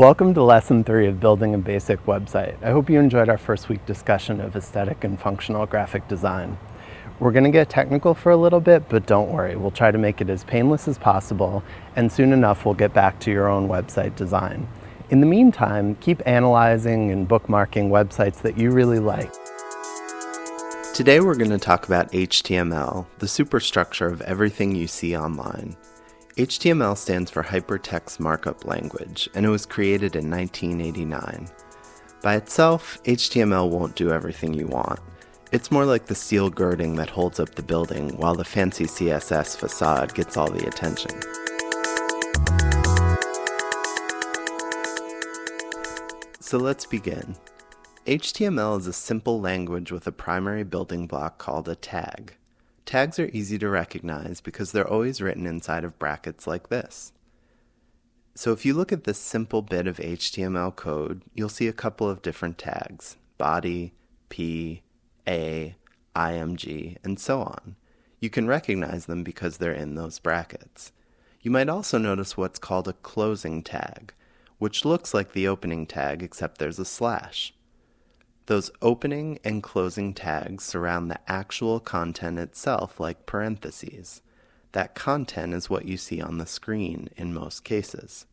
Welcome to Lesson 3 of Building a Basic Website. I hope you enjoyed our first week discussion of aesthetic and functional graphic design. We're going to get technical for a little bit, but don't worry, we'll try to make it as painless as possible, and soon enough we'll get back to your own website design. In the meantime, keep analyzing and bookmarking websites that you really like. Today we're going to talk about HTML, the superstructure of everything you see online. HTML stands for Hypertext Markup Language, and it was created in 1989. By itself, HTML won't do everything you want. It's more like the steel girding that holds up the building, while the fancy CSS facade gets all the attention. So let's begin. HTML is a simple language with a primary building block called a tag. Tags are easy to recognize because they're always written inside of brackets like this. So if you look at this simple bit of HTML code, you'll see a couple of different tags: body, p, a, img, and so on. You can recognize them because they're in those brackets. You might also notice what's called a closing tag, which looks like the opening tag except there's a slash. Those opening and closing tags surround the actual content itself like parentheses. That content is what you see on the screen in most cases.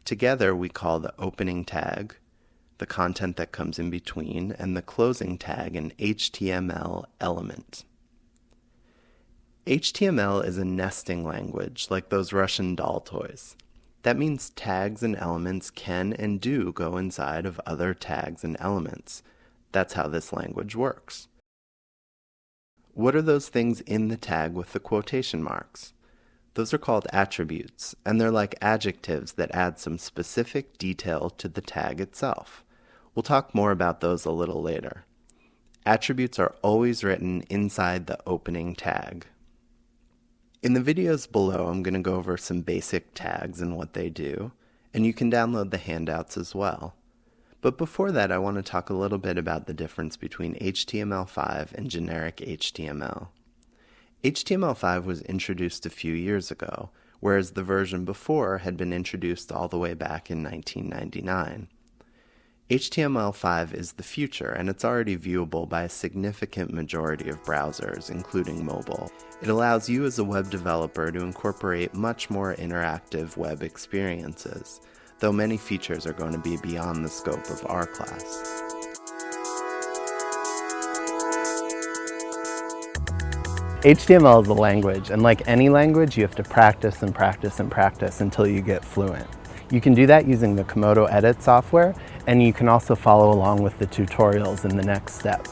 Together we call the opening tag, the content that comes in between, and the closing tag an HTML element. HTML is a nesting language like those Russian doll toys. That means tags and elements can and do go inside of other tags and elements. That's how this language works. What are those things in the tag with the quotation marks? Those are called attributes, and they're like adjectives that add some specific detail to the tag itself. We'll talk more about those a little later. Attributes are always written inside the opening tag. In the videos below, I'm going to go over some basic tags and what they do, and you can download the handouts as well. But before that, I want to talk a little bit about the difference between HTML5 and generic HTML. HTML5 was introduced a few years ago, whereas the version before had been introduced all the way back in 1999. HTML5 is the future, and it's already viewable by a significant majority of browsers, including mobile. It allows you as a web developer to incorporate much more interactive web experiences, though many features are going to be beyond the scope of our class. HTML is a language, and like any language, you have to practice and practice and practice until you get fluent. You can do that using the Komodo Edit software, and you can also follow along with the tutorials in the next step.